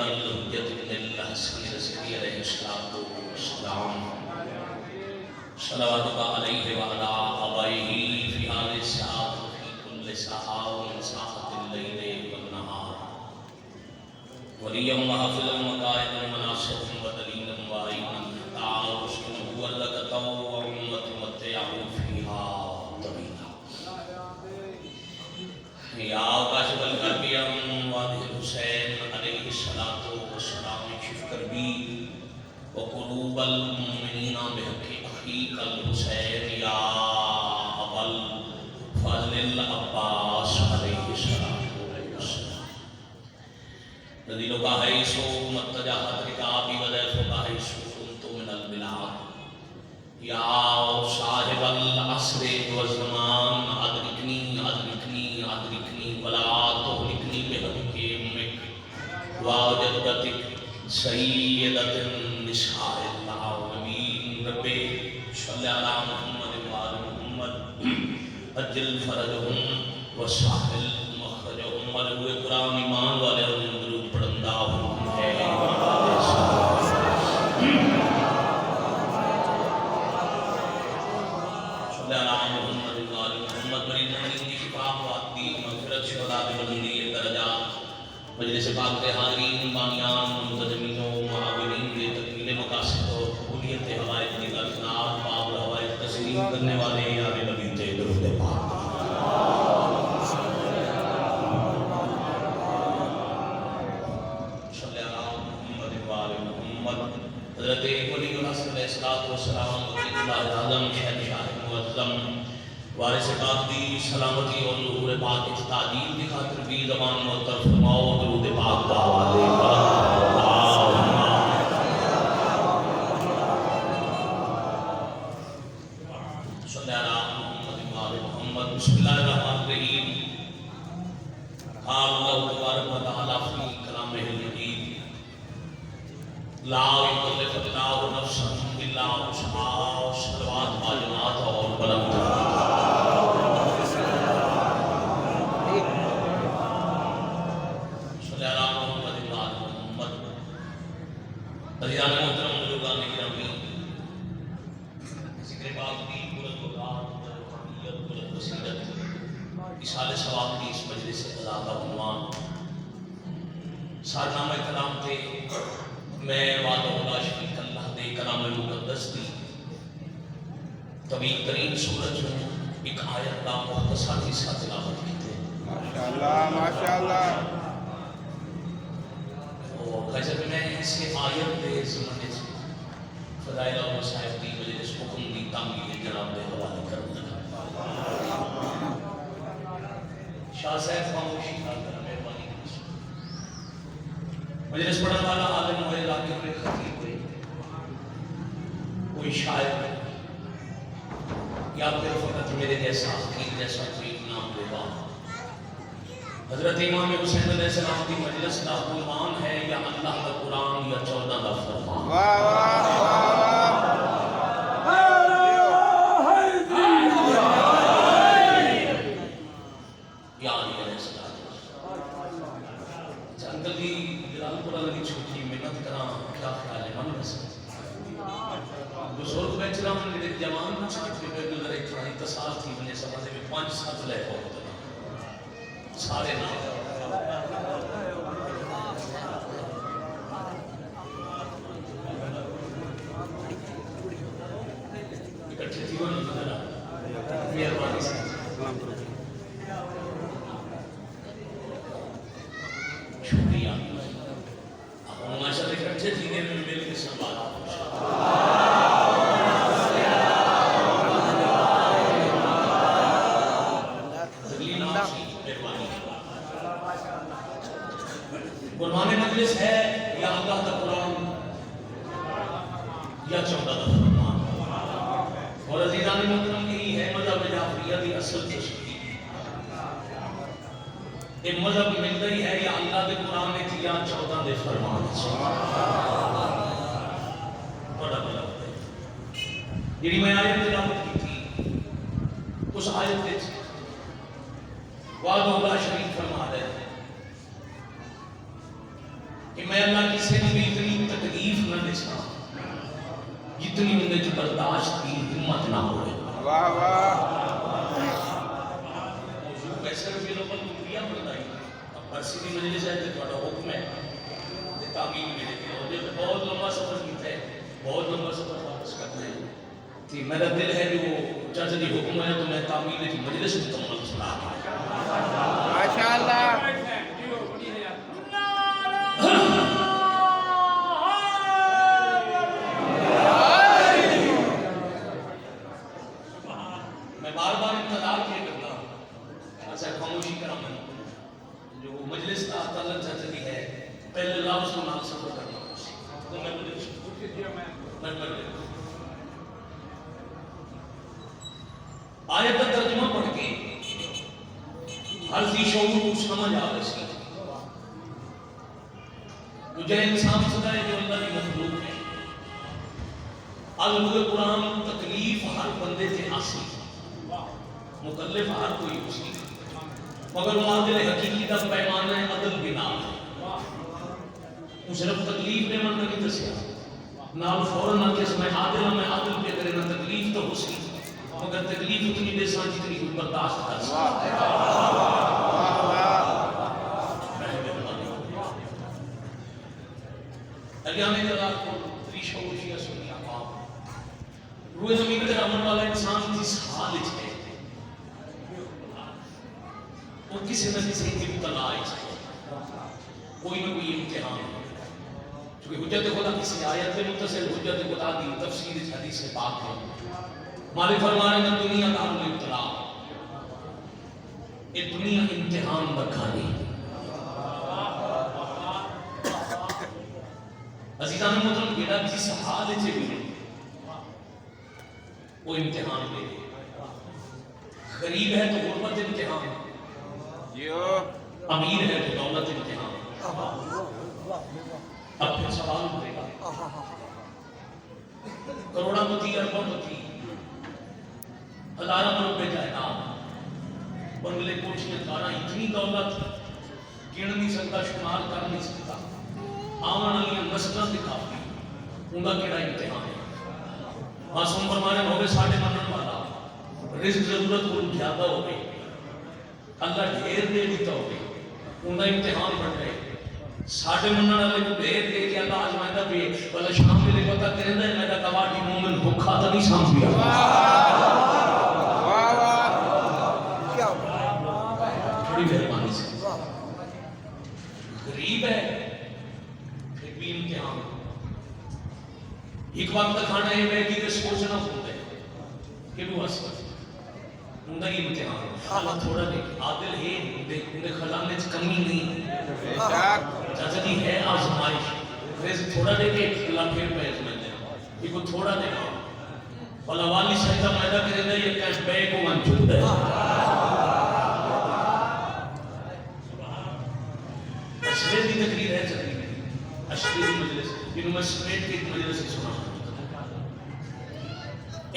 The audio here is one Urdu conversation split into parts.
الحجۃ ابن الحسن العسکری علیہ السلام صلوات علیہ وعلی آبائہ فی حال الساعۃ وفی کل ساعۃ ومن ساعۃ اللیل والنہار ولیا وحافظا وقائدا وناصرا ودلیلا وعینا تعالوا هو لك طوع وتمتع فيها طويلا یا کاشف الکرب عن والد الحسین علیہ السلام شف کربی وقلوب المؤمنین بحق اخیک الحسین یا ابا الفضل العباس علیہ السلام نذیل کا حیث متجاہت رکابی وضیف کا حیث کنت من البلاد یا صاحب العصر والزمان ادرکنی ادرکنی ادرکنی ولا تهلكني بحق امك وجدتك سیدۃ النساء العالمین رب صلی علی محمد وآل محمد اجل فرجهم وسهل مخرجهم ولو کرام ایمان والے درود پڑھندا ہے صلی علی محمد وآل محمد مریضین کی شفا وعطی مغفرت شہداء بلندی درجات مجلس پاک کے حاضرین بانیان منتظمین و معاونین کے تکمیل مقاصد و قبولیت حوائج کی درخنات باب الحوائج تسلیم کرنے والے یار نبی تے درود پاک صلی علی محمد وآل محمد حضرت ولی الحسن علیہ السلام وکیل اللہ اعظم شہنشاہ معظم وارث پاک دی سلامتی اور ظہور پاک کی تعجیل کی خاطر بھی زبان معطر فرماؤ درود پاک کا حوالے صلی علی محمد وآل محمد بسم اللہ الرحمن الرحیم قال اللہ تبارک و تعالی فی کلامہ المجید لا یکلف اللہ نفسا الا وسعها صلوات باجماعت اور بلند عزیزان محترم بزرگان گرامی ذکر پاک کی بلند وقار روحانیت بلند بصیرت اصال ثواب کی اس مجلس عزا کا عنوان سارنامہ کلام تھے میں وعدہ اللہ شریک اللہ دے کلام مقدس دی طویل ترین سورت میں ایک آیت کا مختصر حصہ تلاوت کیتے ماشاءاللہ ماشاءاللہ غزل میں اسے آیت دے زمانے سے فضائل اور مصائب دی مجلس حکم دی تعمیل جناب دے حوالے کرنا شاہ صاحب خاموشی کا کرنا مہربانی مجلس پڑھنے والا عالم ہوئے علاقے میں خطیب ہوئے کوئی شاعر یا پھر فقط میرے جیسا حقیق جیسا کوئی نام دے با حضرت امام حسین علیہ السلام کی مجلس کا عنوان ہے یا اللہ کا قرآن یا 14 کا فرمان واہ واہ واہ یا علی علیہ السلام جنگل کی جلال قرآن کی چھوٹی محنت کرا کیا خیال ہے من بزرگ بیٹھ رہا ہوں میرے جوان نہ چھوٹے پہ گزر ایک کھڑائی تصال تھی میں سمجھے میں 5 ساتھ لے ہوتا سارے نام اکٹھے تھی وہ نہیں مدرہ مہربانی سے شکریہ اب ماشاء اللہ اکٹھے تھی نے مل کے سنبھالا عنوان مجلس ہے یا اللہ کا قرآن یا 14 کا فرمان اور عزیزان محترم یہی ہے مذہب جعفریہ کی اصل تشکیل یہ مذہب ملتا ہی ہے یا اللہ کے قرآن نے یا 14 کے فرمان بڑا بڑا ہوتا ہے جی میں آیت تلاوت کی تھی اس آیت میں وعدہ اللہ شریف فرما رہے ہیں کہ میں اللہ کسی نے بھی اتنی تکلیف نہ دسا جتنی اندر جو برداشت کی ہمت نہ ہوئے. واہ واہ ویسے بھی لوگوں کو کیا بتائی اب برسی کی مجلس ہے تو تھوڑا حکم ہے تعمیر میرے کے ہو بہت لمبا سفر کیتا ہے, بہت لمبا سفر واپس کرنا ہے. تو میرا دل ہے کہ وہ چاچا جی حکم ہے تو میں تعمیر کی مجلس مکمل سنا ماشاء اللہ. میں بار بار انتظار کیا کرتا ہوں ایسا خاموشی کرا میں جو مجلس کا تعلق چاچا جی ہے پہلے لفظ کو نام سفر کرنا تو میں آیت کا ترجمہ پڑھ کے ہر ذی شعور کو سمجھ آ رہی مجھے انسان سدا ہے جو اللہ کی مخلوق ہے. الگ قرآن تکلیف ہر بندے سے حاصل مکلف ہر کوئی اسی مگر معادل حقیقی کا پیمانہ ہے عدل کے نام ہے. صرف تکلیف نے من نہیں دسیا نال فوراً نہ کہ میں عادل پہ کرے نہ تکلیف تو اسی مگر تکلیف اتنی دے سان جتنی کوئی برداشت کر سکتا الیانے جلال کو ریشہ وشیہ سنی آپ روح زمین پر امن والا انسان جس حال ہے وہ کسی نہ کسی ابتلا ہے کوئی نہ کوئی امتحان ہے. چونکہ حجت خدا کسی آیت میں متصل حجت خدا کی تفسیر اس حدیث سے پاک ہے. مالک فرما رہے ہیں دنیا کا ابتلا یہ دنیا امتحان بکھانی. عزیزان محترم بیٹا جس حال سے بھی وہ امتحان لے غریب ہے تو غربت امتحان, امیر ہے تو دولت امتحان. اب پھر سوال ہوئے گا کروڑا پتی اربوں پتی ہزاروں روپے جائیداد بنگلے کوٹھیاں کاراں اتنی دولت گن نہیں سکتا شمار کر نہیں سکتا آمن والی نسلیں دکھاتی ان کا کیڑا امتحان ہے. معصوم فرمانے ہوگے ساڑھے منن والا رزق ضرورت کو زیادہ ہو گئی اللہ ڈھیر دے دیتا ہو گئی ان کا امتحان بڑھ گئے ساڑھے منن والے کو ڈھیر دے کے اللہ آزمائدہ بھی والا شام میں لے پتا کریں دا میرا کواٹی مومن بھوکھا تو نہیں سامپیا. بڑی مہربانی سے غریب ہے پھر بھی امتحان ایک وقت کھانا ہے میں کہ سوچنا ہوتا ہے کہ وہ ہس ان کا یہ امتحان اللہ تھوڑا دیکھ عادل ہے انہیں خزانے سے کمی نہیں چاچا جی ہے آزمائش رزق تھوڑا دے کے اللہ پھر پیس میں دے یہ کو تھوڑا دے گا والا والی سجدہ پیدا کرے دے یہ کیش بیک کو منچود ہے. اشرے کی تقریر ہے چلی اشرے کی مجلس جنہوں میں سمیٹ کی مجلس سے سنا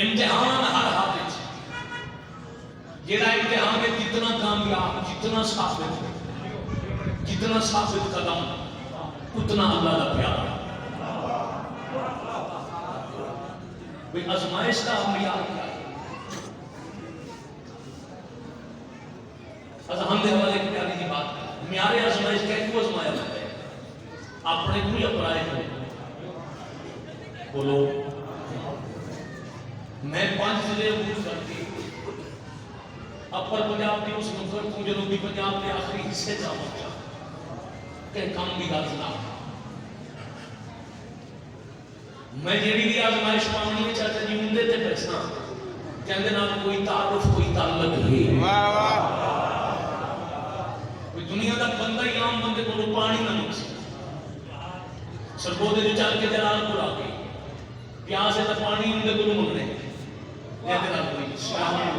امتحان ہر حالت یہ امتحان ہے جتنا کامیاب جتنا ثابت قدم اتنا اللہ کا پیار. آزمائش کا معیار کیا ہے؟ ہم نے حوالے کی پیاری کی بات معیار آزمائش کیوں آزمایا جاتا ہے؟ اپنے کو یا پرائے کو بولو. میں 5 ضلع عبور کرتی اپر پنجاب کی اس نکر کو جنوبی پنجاب کے آخری حصے جا پہنچا کہ کام بھی غلط نہ میں جیڑی بھی آزمائش پانی ہے چاہتا جی اندے تے پیسنا کہندے نال کوئی تعارف کوئی تعلق نہیں. کوئی دنیا دا بندہ ہی عام بندے کو پانی نہ مل سکتا سربودے جو چل کے جلال پور آ گئی پیاس ہے تو پانی اندے کو منگنے یہ نال کوئی شاہ نہیں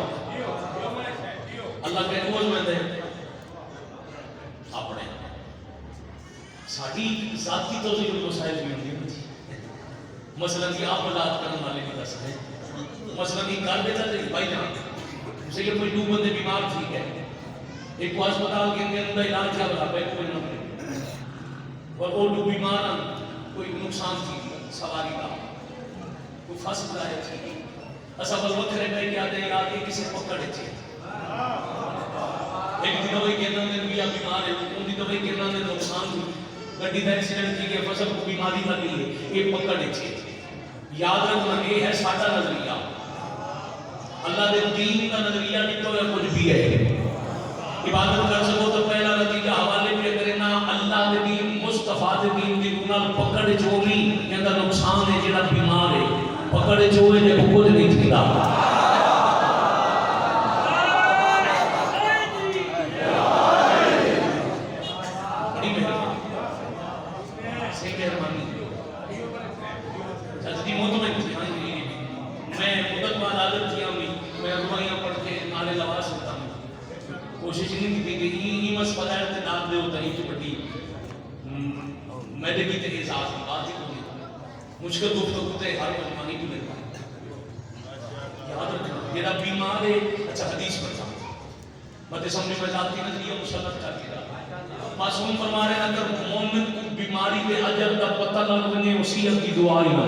اللہ کے روز میں دے اپنے ساڑھی ذاتی توضیح مسائل بھی ہوتی ہے. مثلا کہ آپ بلاد کرنے والے بھی دس ہیں مثلا کہ کار بیتا تھے بھائی جان اسے کہ کوئی 2 بندے بیمار ٹھیک ہے ایک کو اسپتال کے اندر علاج کیا بتا پہ کوئی نہ اور وہ بیمار کوئی نقصان تھی سواری کا کوئی فس گیا تھی اسا بس وکھرے پہ کیا دے یاد ہے کسی پکڑ چے ایک دن ہوئی کہ نہ بھی بیمار ہے ان دی دوائی کے نہ نقصان تھی گڈی دا ایکسیڈنٹ تھی کہ فصل کو بیماری لگی ہے یہ پکڑ چے یاد رکھنا یہ ہے ساڈا نظریہ اللہ دے دین کا نظریہ نکلو یا کچھ بھی ہے عبادت کر سکو تو پہلا نتیجہ حوالے پہ کرنا اللہ دے دین مصطفیٰ دے دین دی گناہ پکڑ چوگی کہ اندر نقصان ہے جڑا بیمار ہے پکڑ چوئے جے کچھ نہیں تھیدا بڑی مہربانی جلدی مطمئن تھی میں مدت بعد عادت کیا میں روایاں پڑھ کے نالے لوا سکتا ہوں کوشش نہیں کی کہ یہ مسئلہ ہے تے نام دے ہوتا ہی کہ بڑی میں نے بھی تے احساس بات ہی کوئی مشکل گفتگو تے ہر مہمانی بھی نہیں یاد رکھنا میرا بیمار ہے اچھا حدیث پڑھتا ہوں مت سمجھ میں ذاتی نظریہ مسلط کر کے معصوم فرما رہے ہیں اگر مومن کو بیماری کے اجل کا پتہ نہ لگے وصیت کی دعا ہی نہ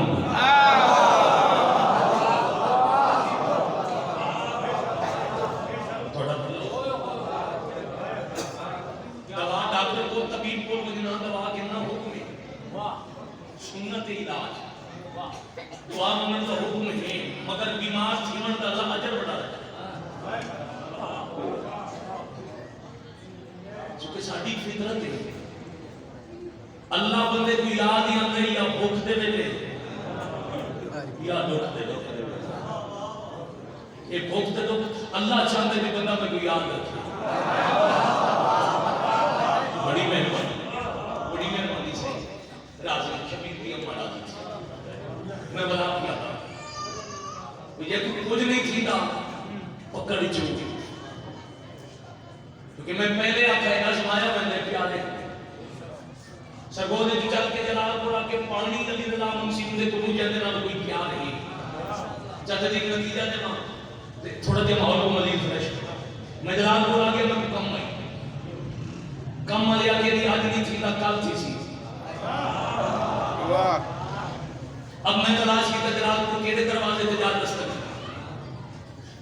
سنت علاج دعا منگن کا حکم ہے مگر بیمار تھیون کا اللہ اجر بڑھا رہا ہے چونکہ ساڈی فطرت ہے اللہ بندے کو یاد ہی آندے یا بھوک دے ویلے یا دکھ دے ویلے یہ بھوک دے دکھ اللہ چاہتے کہ بندہ میں کو یاد رکھے بڑی مہربانی سے راضی شبیر بھی ہمارا میں بلا کیا تھا یہ کچھ نہیں تھی تھا پکڑ چوکی کیونکہ میں پہلے آپ کا آزمایا میں نے پیالے سرگودے جو چل کے جلال پور آ کے پانی علی رضا منصیب دے کو جاندے نہ کوئی کیا نہیں چاہتے تھے کہ نتیجہ دینا تھوڑا دے ماحول کو مزید فریش میں جلال پور آ کے میں کم آئی کم والی آ کے آج نہیں تھی تھا کل تھی سی اب میں تلاش کی جلال پور کیڑے دروازے تے جا دستک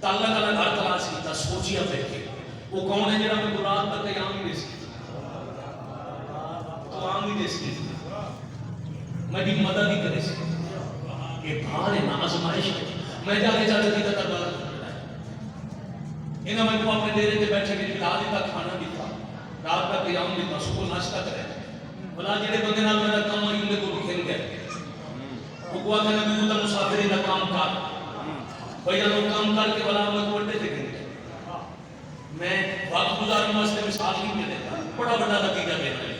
تعلق اللہ گھر تلاش کی سوچیا بیٹھے وہ کون ہے جڑا میں قرآن تک قیام ہی دیسی تو عام ہی دیسی میں بھی مدد ہی کرے سی یہ بھار ہے نا آزمائش ہے میں جا کے چاہتے تھی تک بات انہاں میں کو اپنے ڈیرے تے بیٹھے کے رات کا کھانا بھی تھا رات کا قیام بھی تھا صبح ناشتہ کرے بلا جڑے بندے نال میرا کام آئی ان کو کھیل گئے وہ کو کہ نبی اللہ مسافر دا کام کر بھائی لوگ کام کر کے بلا میں کو اڈے تے گئے میں وقت گزارنے واسطے مثال نہیں ملے بڑا بڑا نتیجہ دینا ہے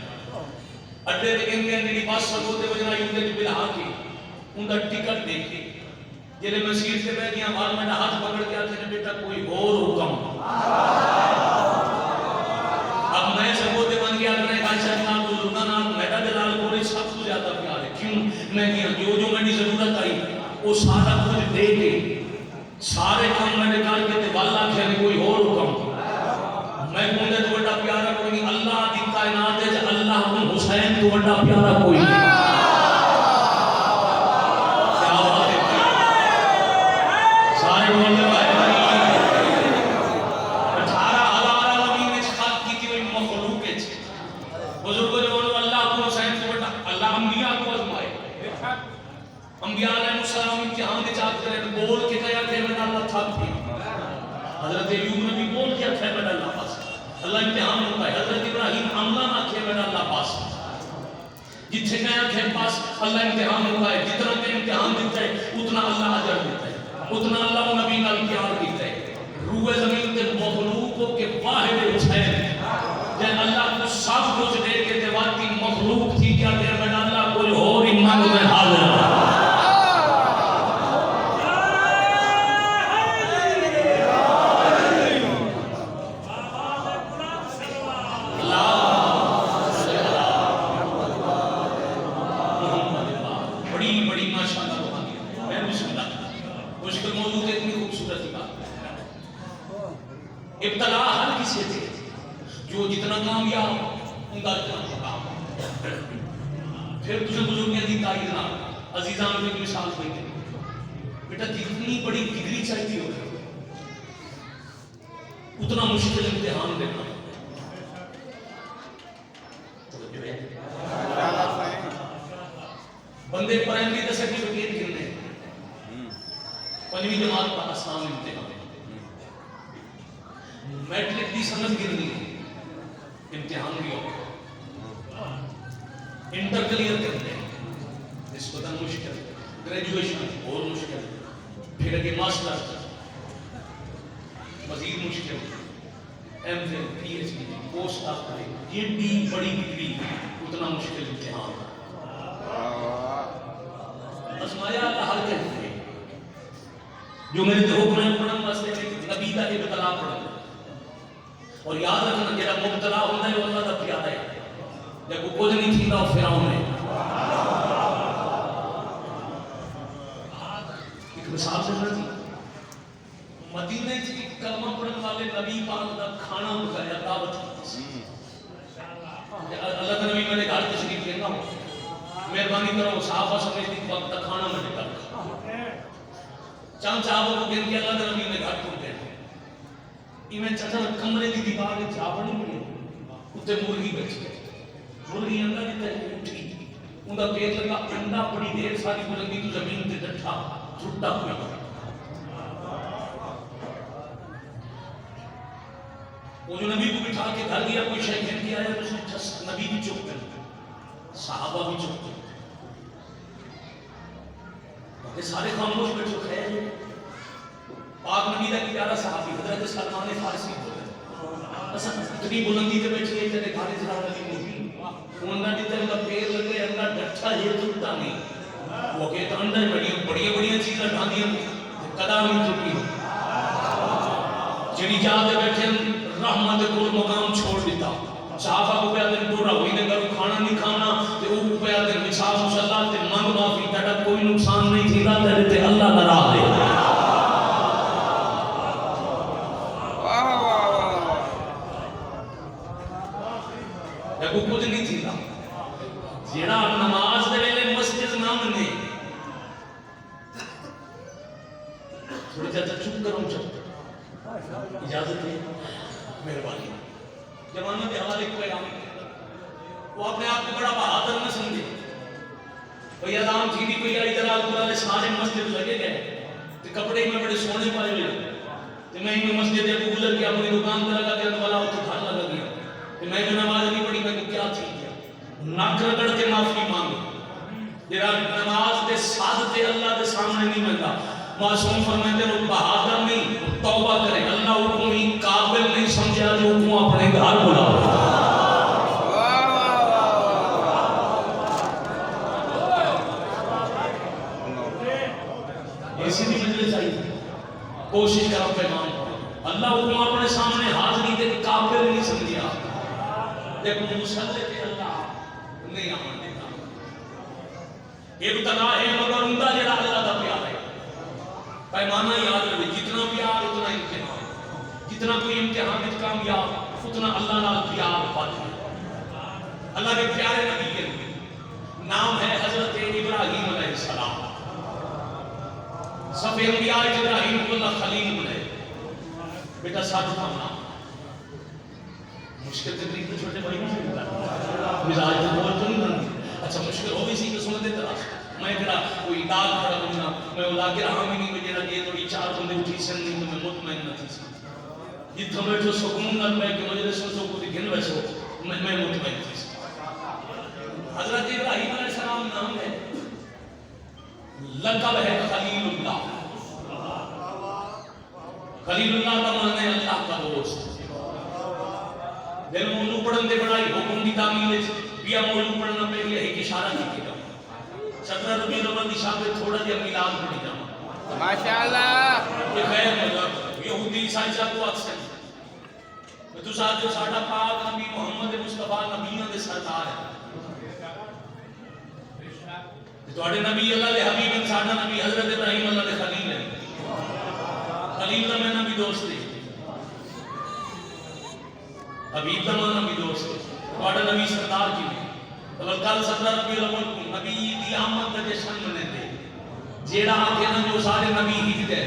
اڈے تے گئے میری بس سگو تے وجنا یوں تے بلا کے ان دا ٹکٹ دے کے جڑے میں سیٹ تے بیٹھ گیا وال میں ہاتھ پکڑ کے آتے نے بیٹا کوئی اور حکم اب میں سگو تے بن گیا اپنے بادشاہ نام بزرگاں نام میرا جلال پوری سب سے زیادہ پیار ہے کیوں میں جو جو میری ضرورت آئی وہ سارا کچھ دے کے سارے کام میں نکال کے تے والا کھنے کوئی اور حکم میں کہوں تو بڑا پیارا کوئی نہیں اللہ دی کائنات ہے اللہ کو حسین تو بڑا پیارا کوئی نہیں کیا بات ہے سارے بولنے والے 18,000 عالمین اس خلق کی تھی مخلوق ہے بزرگوں جو بولو اللہ کو حسین تو بڑا اللہ انبیاء کو آزمائے انبیاء علیہ السلام امتحان کے چاہتے کرے بول کے کہا کہ میں اللہ تھک بھی حضرت ایوب نے بھی بول کیا کہ میں اللہ پاس اللہ امتحان ہوتا ہے حضرت ابراہیم عملہ نہ کہ میں اللہ پاس جتھے کہا کہ پاس اللہ امتحان ہوتا ہے جتنا کہ امتحان دیتا ہے اتنا اللہ اجر دیتا ہے اتنا اللہ و نبی کا امتحان دیتا ہے روح زمین کے مخلوقوں کے واحد حسین جن اللہ کو سب کچھ دے کے دیواتی مخلوق تھی کیا کہ میں اللہ کوئی اور ایمان میں حاضر ابتلا ہر کسی تھے جو جتنا کامیاب ان کا اتنا کام پھر تجھے بزرگیاں دی تائید نہ عزیزان میں مثال کوئی دے بیٹا جتنی بڑی ڈگری چاہیے ہو اتنا مشکل امتحان دینا بندے پرائمری کا سرٹیفکیٹ گرنے پنجویں جماعت کا آسان امتحان میٹرک کی سند گرنی امتحان بھی ہوگا انٹر کلیئر کرنے نسبتاً مشکل گریجویشن اور مشکل پھر اگے ماسٹر مزید مشکل M Phil P H D post doctorate یہ بھی بڑی ڈگری اتنا مشکل امتحان آزمایا اللہ حل کرتے ہیں جو میرے تے حکم ہے پڑھن واسطے نبی کا ابتلا پڑھن اور یاد رکھنا جڑا مبتلا ہوتا ہے وہ اللہ کا پیارا ہے جب وہ کچھ نہیں تھیندا وہ فرعون ہے ایک مثال سے سمجھیں مدینے کی کلمہ پڑھن والے نبی پاک کا کھانا پکایا دعوت کی اللہ کا نبی میرے گھر تشریف لینا ہو مہربانی کرو صحابہ سمیت ایک وقت تک کھانا میں نکال چند صحابہ کو گن کے اللہ کا نبی نے گھر پہنچے ایویں چچا کمرے کی دیوار میں جا پڑی ہوئی اتنے مرغی بیٹھی مرغی انڈا دیتا ہے اٹھی ان کا پیٹ لگا انڈا بڑی دیر ساری بلندی تو زمین تے ڈٹھا چھٹا ہوا وہ جو نبی کو بٹھا کے گھر گیا کوئی شے گن کے آیا تو اس نے ٹھس نبی بھی چپ کر صحابہ بھی چپ کر باقی سارے خاموش بیٹھے کھائے پاک نبی کا پیارا صحابی حضرت سلمان فارسی بولے اصل اتنی بلندی تے بیٹھی ہے تیرے گھر سے علی نہیں انہاں دی تے پیر لگے انہاں ڈٹھا یہ ٹوٹا نہیں وہ کہ اندر بڑی چیزاں ڈھاندیاں کدا نہیں ٹوٹی جڑی جا تے بیٹھے رحمت کو مقام چھوڑ دیتا صحابہ کو پیا دن ٹورا ہوئی نے گھر کھانا نہیں کھانا تے او پیا دن مثال مصلی تے منگ معافی تیرا کوئی نقصان نہیں تھیندا تیرے تے اللہ دا راہ دے کو کچھ نہیں تھیتا جیڑا نماز دے ویلے مسجد نہ منے تھوڑی چاچا چپ کرو چپ اجازت ہے مہربانی جوانوں کے حوالے کو پیغام وہ اپنے آپ کو بڑا بہادر نہ سمجھے کوئی اذان تھی بھی کوئی آئی دلال قرآن سارے مسجد لگے گئے تو کپڑے میں بڑے سونے پائے ہوئے تو میں ہی مسجد ابو گزر کے اپنی دکان پر لگا کے والا اتنے گھر لگا گیا میں جو نماز نہیں پڑھی میں کیا چیز ہے نک رگڑ کے معافی مانگ تیرا نماز دے ساتھ تے اللہ دے سامنے نہیں ملتا معصوم فرماتے ہیں وہ بہادر نہیں توبہ کرے اللہ حکم ہی قابل نہیں سمجھا جو حکم اپنے گھر بلاؤ ایسی بھی مجلس آئی کوشش کرو پیغام اللہ حکم اپنے سامنے حاضری دے قابل نہیں سمجھا لیکن مسلح کے اللہ نہیں آمن دیتا ابتلا ہے مگر اندہ جڑا اللہ کا پیار ہے پیمانہ یاد رہے جتنا پیار اتنا امتحان جتنا کوئی امتحان میں کامیاب اتنا اللہ نال پیار پاتا ہے اللہ کے پیارے نبی کے نام ہے حضرت ابراہیم علیہ السلام صفی انبیاء ابراہیم کو اللہ خلیل بنائے بیٹا ساتھ تھا مشکل تکلیف تو چھوٹے بھائی نہیں ہوتا مزاج تو بہت تو نہیں بنتی اچھا مشکل ہو بھی سی تو سنتے تراش میں پھر کوئی ڈال کھڑا بننا میں وہ لاکر ہاں بھی نہیں میں جیڑا یہ تھوڑی چار بندے اٹھی سن نہیں تو میں مطمئن نہ تھی سی جتنا بیٹھو سکون نہ میں کہ مجھے سن کو گھن ویسو میں مطمئن تھی سی حضرت ابراہیم علیہ السلام نام ہے لقب ہے خلیل اللہ خلیل اللہ کا معنی ہے اللہ کا دوست دل موضوع پڑھن دے بڑائی حکم دی تعمیل ہے بیا موضوع پڑھنا پہ یہ ایک اشارہ کی گا 17 ربیع الاول دی شام میں تھوڑا جہا میلاد پڑھی جاؤں ماشاءاللہ یہ خیر مطلب یہودی عیسائی صاحب کو اکثر تو ساتھ جو ساڈا پاک نبی محمد مصطفیٰ نبیوں دے سردار ہے تواڈے نبی اللہ دے حبیب ہیں ساڈا نبی حضرت ابراہیم اللہ دے خلیل ہے خلیل دا میں نبی دوست ہے حبیب دا مانا بھی دوست ہے تواڈا نبی سردار کی ہے کل 17 ربیع الاول کو نبی دی آمد کا جشن مناتے جیڑا آکے نا جو سارے نبی ہی دے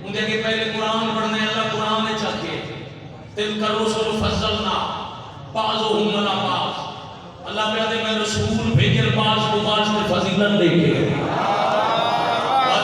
ان کے پہلے قرآن پڑھنے اللہ قرآن نے چاہتے تلک الرسل فضلنا بعضهم علی بعض اللہ پیادے میں رسول بھیجر بعض کو بعض نے فضیلت دے کے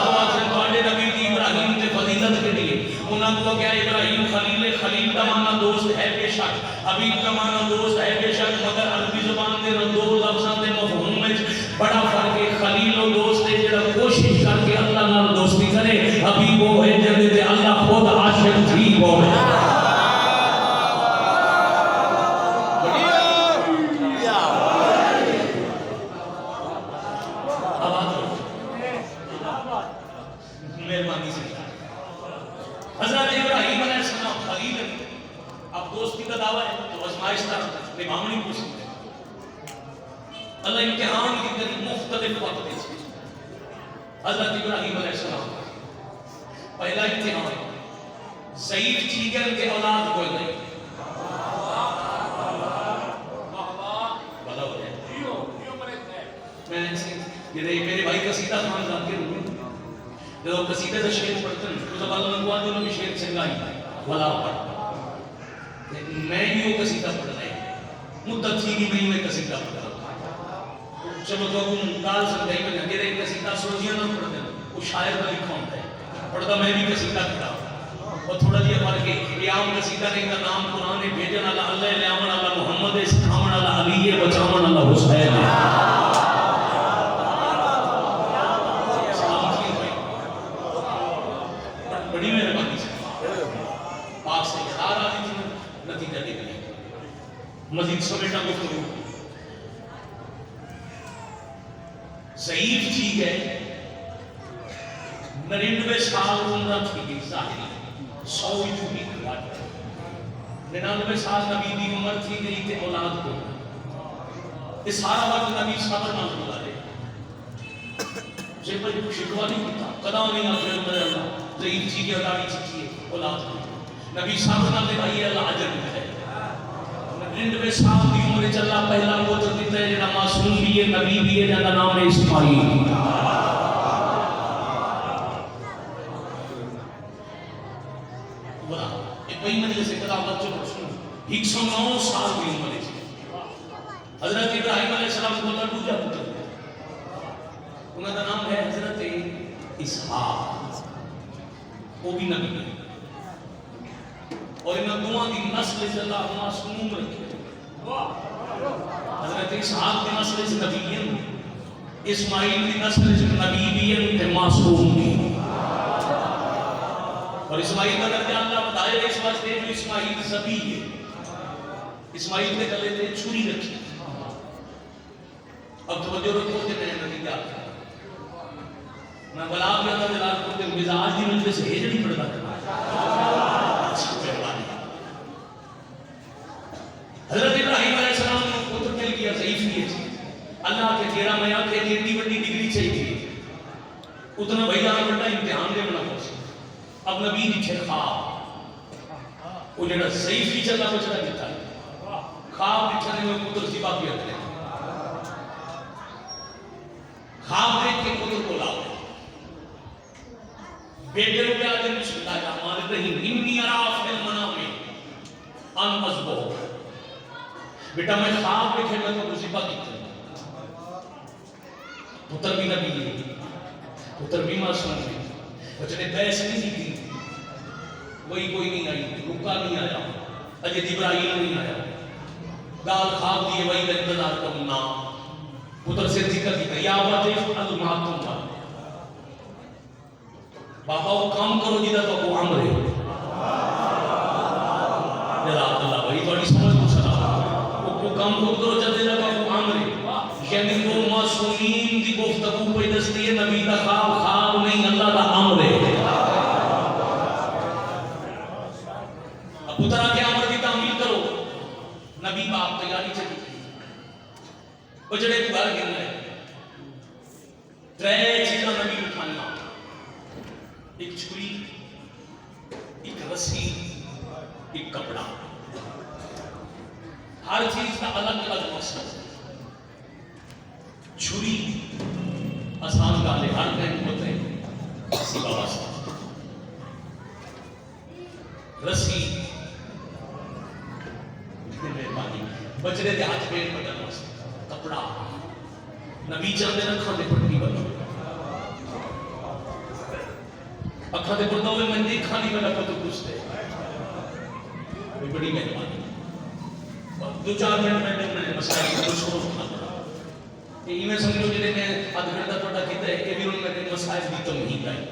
بعض نے توڑے نبی دی ابراہیم نے فضیلت کے لیے انہوں کو کیا ابراہیم خلیل کا معنی دوست ہے بے شک حبیب کا معنی دوست ہے بے شک مگر عربی زبان دے دو لفظاں دے مفہوم میں بڑا فرق ہے خلیل و دوست ہے جڑا کوشش کر کے اللہ نال دوستی کرے حبیب وہ ہے جڑے تے اللہ خود عاشق تھی وہ ہے مہربانی سے حضرت ابراہیم علیہ السلام خلیل اب دوستی کا دعویٰ ہے تو آزمائش تھا نبھاونی پوچھتی ہے اللہ امتحان کی طرح مختلف وقت ہے حضرت ابراہیم علیہ السلام پہلا امتحان ضعیف چیگر کے اولاد کوئی نہیں میں میرے بھائی قصیدہ خاندان کے روح جو قصیدہ سے شعر پڑھتے ہیں تو اللہ نے کہا جو شعر سنگائی ولا پڑھ میں بھی وہ قصیدہ پڑھ رہے مدت تھی کہ میں قصیدہ پڑھ رہا چلو تو کال سنگائی میں اگر ایک قصیدہ سوچیاں نہ پڑھتے ہیں وہ شاعر کا لکھا ہوتا ہے پڑھتا میں بھی قصیدہ پڑھا اور تھوڑا جیا فرق ہے یہ عام قصیدہ نہیں کا نام قرآن ہے بھیجن اللہ لیامن اللہ محمد سکھامن اللہ علی بچامن اللہ حسین بڑی مہربانی سے پاک سے یار آ رہی تھی نتیجہ نکلے مزید سمیٹا گفتگو ضعیف ٹھیک ہے 99 سال عمر تھی ظاہری 100 جھوٹی بات 99 سال نبی دی عمر تھی گئی تے اولاد کو یہ سارا وقت نبی صبر نہ بولا دے جب کوئی شکوا نہیں کیتا قدم نہیں آخر میں اللہ ضعیف چیز ہے داڑھی چیز ہے اولاد کو نبی صبر نہ دے بھائی اللہ اجر ملے 99 سال دی عمر وچ اللہ پہلا پوتر دیتا ہے جڑا معصوم بھی ہے نبی بھی ہے جس کا نام ہے اسماعیل کوئی مجلس سے کتاب بچوں کو سنو 109 سال کی عمر ہے حضرت ابراہیم علیہ السلام کو اللہ دوجا پتر انہوں کا نام ہے حضرت اسحاق وہ بھی نبی ہے اور انہوں دعا کی نسل سے اللہ معصوم رکھے حضرت اسحاق کی نسل سے نبی ہے اسماعیل کی نسل سے نبی بھی ہے معصوم بھی اور اسماعیل کا درجہ اللہ بتائے اس واسطے جو اسماعیل ذبی ہے اسماعیل کے گلے میں چھری رکھی اب توجہ رکھو کہ میں نتیجہ میں بلا کے اللہ جلال کو کہ مزاج کی مجلس سے ہجڑی پڑتا حضرت ابراہیم علیہ السلام نے پتر کے لیا ضعیف کیے اللہ کے تیرا میں آکے اتنی بڑی ڈگری چاہیے اتنا بھائی آنے بڑا امتحان دے بنا پڑا اب نبی دی چھے خواب وہ جڑا ضعیف ہی چلا بچنا دیتا ہے خواب دکھانے میں پتر سی باقی ہوتے ہیں خواب دیکھ کے پتر کو لاؤ بیٹے رو پہ آجر بسم اللہ الرحمن الرحیم انی اراف فی المنام ان مذبو بیٹا میں خواب دیکھے میں تو مصیبہ دیکھتا ہوں پتر بھی نبی ہے پتر بھی معصوم ہے بچنے بحث نہیں کی وہی کوئی نہیں آئی رکا نہیں آیا اجے ابراہیم نہیں آیا گال خواب دیے وہی کا انتظار کرنا پتر سے ذکر کی یا وطف الماتم بابا وہ کام کرو جیدہ تو وہ عمر ہے جزاک اللہ بھائی تو اڈی سمجھ کو سنا وہ کام کرو جدے جا تو وہ عمر ہے یعنی وہ معصومین دی گفتگو پہ دستی ہے نبی کا خواب نہیں اللہ کا عمر ہے اب پترہ کے عمر کی تعمیل کرو نبی باپ تیاری چلی بجڑے تو گھر گرنا ہے ترے چیزاں نبی اٹھانا ایک چھری ایک رسی ایک کپڑا ہر چیز کا الگ الگ مقصد ہے چھری آسان گالے ہر ٹائم ہوتے ہیں سیوا واسطے، رسی مہربانی بچڑے کے ہاتھ پیٹ بٹن واسطے، کپڑا نبی چاہتے ہیں کھانے پٹی بنو اکھا دے بندوں میں مندی کھانی میں لگا تو کچھ دے بڑی مہربانی دو چار منٹ میں مسائل کو چھوڑ دیا یہ میں سمجھو جنہیں میں آدھ گھنٹہ توڑا کہتا ہے کہ بھی انہوں نے مسائل دی تمہید آئی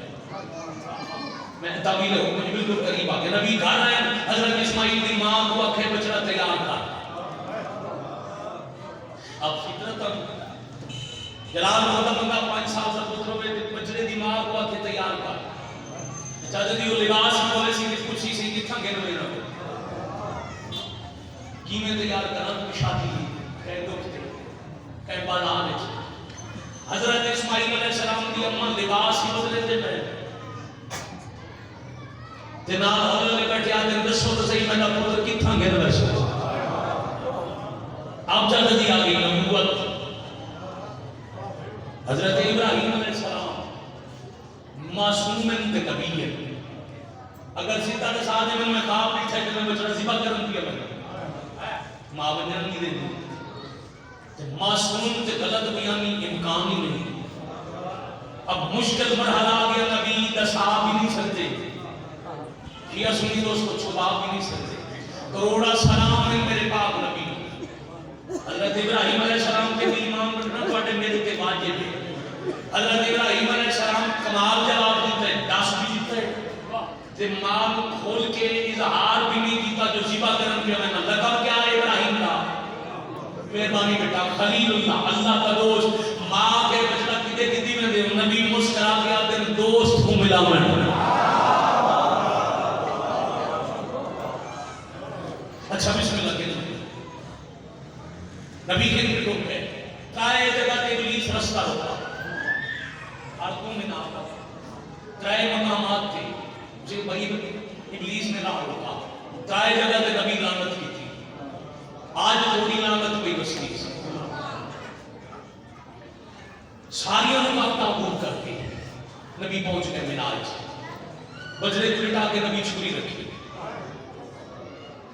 میں تعویل حکم مجھ بالکل قریب آگے نبی گھر آئے حضرت اسماعیل دی ماں کو اکھے بچڑا تیار تھا اب فطرت جلال محمد منگا 5 سال سے پتروں میں بچڑے دی ماں کو اکھے تیار تھا چاہتے دیو لباس بولے سی کہ کچھ ہی سی کتھا گے نوے نہ کی میں تیار کرنا تو شادی کہیں دکھتے کہیں بازار حضرت اسماعیل علیہ السلام دی اماں لباس ہی بدلے دے میں جناب حضرت نے بیٹھے آدھے دسو تو صحیح میں نہ پتر کتھا گے نوے سو آپ جاتے دی آگئی نبوت حضرت ابراہیم علیہ السلام معصوم انت نبی ہے اگر سیدھا نے ساتھ میں خواب نہیں تھا کہ میں بچڑا ذبح کروں کیا میں ماں بنیاں نہیں دے دی معصوم تے غلط بیانی امکان ہی نہیں اب مشکل مرحلہ آ گیا نبی دسا بھی نہیں سکتے شیعہ سنی دوست کو چھپا بھی نہیں سکتے کروڑا سلام ہے میرے پاک نبی حضرت ابراہیم علیہ السلام کے بھی امام بننا تو اٹھے میرے کے واجب ہے حضرت ابراہیم علیہ السلام کمال جواب دیتا ہے دس بھی دیتا ہے تے ماں کھول کے اظہار بھی نہیں کیتا جو ذبح کرن پہ میں نہ لقب کیا ہے ابراہیم کا مہربانی بیٹا خلیل اللہ اللہ کا دوست ماں کے بچڑا کتے کتی میں دے نبی مسکرا کے آتے دوست کو ملا میں اچھا بسم اللہ کے نبی کے لوگ ہے ترائے جگہ تے ابلیس رستہ ہوتا آرکوں میں نہ آتا ترائے مقامات تھے جو بھائی ابلیس نے راہ ہوتا ترائے جگہ تے نبی لعنت کی تھی آج تھوڑی لعنت کوئی بستی سے ساریوں نے وقت تعبور کر کے نبی پہنچ گئے مناج بجرے کو لٹا کے نبی چھری رکھی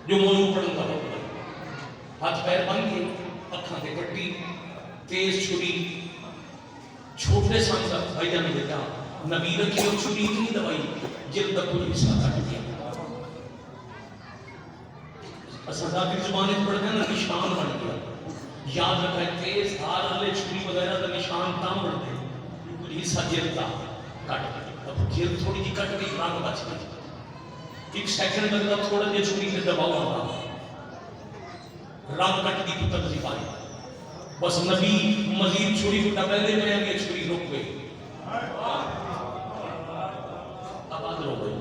جو موضوع پڑھن کا ہوتا ہاتھ پیر بن کے اکھاں دے پٹی تیز چھری چھوٹے سانسا بھائی جانے دیتا نبی رکھی اور چھری اتنی دوائی جلد تک کوئی حصہ کٹ دیا اساتذہ کی زبانیں پڑھتے ہیں نا نشان بن گیا یاد رکھا ہے تیز دھار والے چھری وغیرہ کا نشان تام بڑھتے کوئی حصہ جلد تھا کٹ اب جلد تھوڑی جی کٹ گئی رنگ بچ گئی ایک سیکنڈ لگتا تھوڑا جی چھری سے دباؤ آتا رنگ کٹ دی تو تکلیف آئی بس نبی مزید چھری کو ڈبلے میں آگے چھری رک گئی آباد رو گئی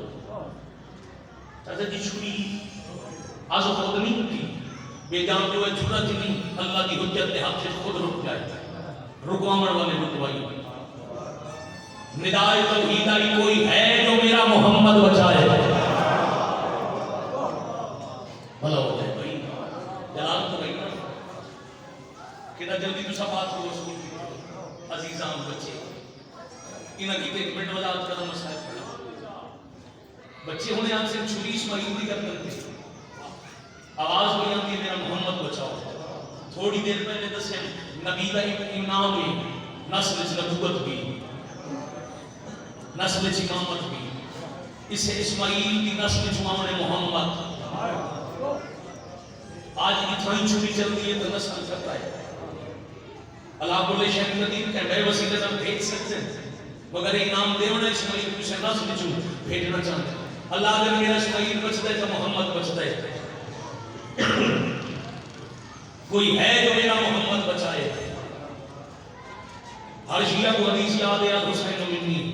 چاہتا جی چھری آزو خود نہیں ہوتی بے جان جو ہے جرت نہیں اللہ کی حجت کے ہاتھ سے خود رک جائے رکوامر والے رکوائی ندائے توحید آئی کوئی ہے جو میرا محمد بچائے بھلا ہو جائے بھائی جلال تو بھائی کہنا جلدی تو سب بات ہو رسول کی عزیزان بچے انہاں کی ایک منٹ وضاحت کرنا مسائل پڑھا بچے ہونے آپ سے چھری اسماعیل دی کر کرتے آواز ہوئی آتی ہے میرا محمد بچاؤ تھوڑی دیر پہلے دسے نبی کا امام بھی نسل سے نبوت بھی نسل سے امامت بھی اسے اسماعیل کی نسل جوان محمد آج اتنی چھری چلتی ہے تو نسل کرتا ہے اللہ کل شیخ ندیم کہ میں وسیلے سے بھیج سکتے ہیں مگر انعام دیونا اسماعیل کو سے نسل جو بھیجنا چاہتے ہیں اللہ اگر میرا اسماعیل بچتا ہے تو محمد بچتا ہے کوئی ہے جو میرا محمد بچائے ہر شیعہ کو حدیث یاد ہے حسین منی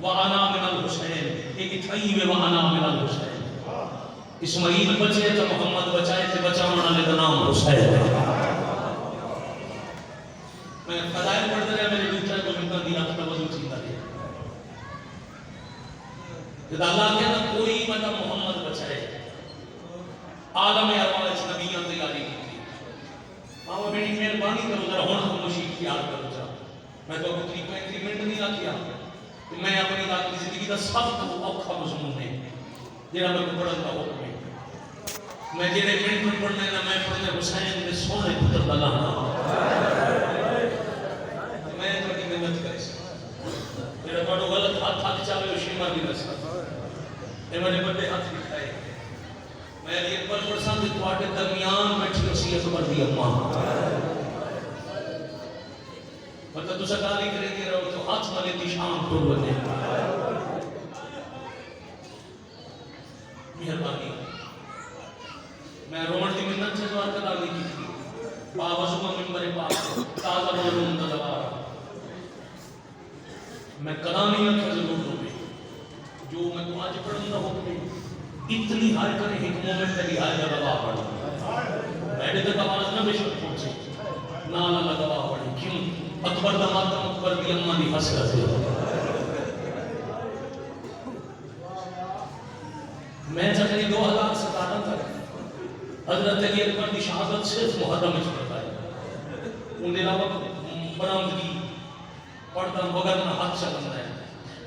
وَأَنَا مِنَ الْحُسَيْنِ ایک اتھائی میں وَأَنَا مِنَ الْحُسَيْنِ اسماعیل بچے تو محمد بچائے تھے بچاؤنا لے کا نام حسین میں فضائل پڑھتے رہے میرے دوسرے کو ملتا دیا اپنا وضو چیتا دیا کہ اللہ کہنا کوئی مطلب محمد بچائے عالم ارواح نبیان تیاری کی تھی ماما بیٹی مہربانی کرو ذرا ہوں میں تو کوئی 35 منٹ نہیں آکھیا کہ میں اپنی ذاتی زندگی کا سب تو اوکھا مضمون ہے جہاں میں کو پڑھن کا حکم ہے میں جہے منٹ پڑھنے نا میں پڑھنے حسین کے سونے پتر کا لانا میں تھوڑی محنت کر سکتا جہاں تھوڑا غلط ہاتھ چاہے وہ شیما بھی نہ سکتا یہ میرے بڑے ہاتھ دکھائے میں یہ اکبر پرسان سے تھوڑے درمیان بیٹھی اسی اکبر دی اماں مطلب تو سکالی کرے دی رہو تو ہاتھ ملے دی شام تو بنے مہربانی میں رومن دی منت سے دوار کر آگے کی تھی بابا زبا ممبر پاک تازہ معلوم دلوار میں کلامی اکھا ضرور ہوں جو میں تو آج پڑھوں گا ہوں اتنی ہار کرے ایک مومنٹ تری ہار کا دبا پڑھا میں نے تک آواز نہ بے شک پہنچے نالا لگوا پڑھے کیوں اکبر دماتا اکبر دی اممہ دی حسرت ہے میں جنہی 2017 تک حضرت علی اکبر دی شہادت صرف محرم اچھ پڑھتا ہے انہیں علاوہ برامدگی پڑھتا بغیر نہ حد سکتا ہے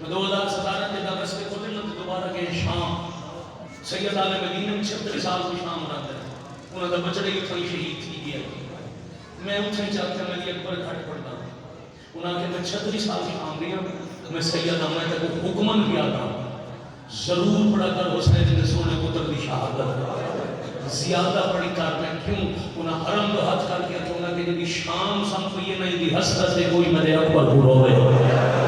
میں 2017 کے دغس کے خود نے دوبارہ کے شام سید عالم مدینہ میں 36 سال کو شام رہتا ہے انہوں نے بچڑے کی تھوڑی شہید تھی گیا میں اتھے چاہتا میں علی اکبر گھٹ پڑھتا انہوں نے میں 36 سال کی شام رہی ہوں میں سید عالم تک حکمن بھی آتا ضرور پڑھا کر حسین نے سونے پتر دی شہادت زیادہ پڑھی کر میں کیوں انہوں حرم دو حد کر کیا کہ انہوں نے کہ شام سم کو یہ نہیں دی حسرت سے کوئی میرے اکبر پور ہوئے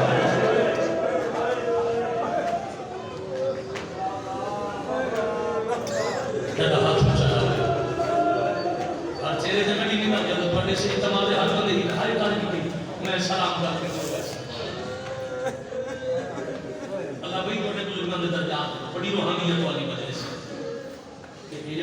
سے تمام ہاتھ بندے ہی کھائے کھانے کی میں سلام کر کے اللہ بھائی بڑے بزرگان دے درجات بڑی روحانیت والی وجہ سے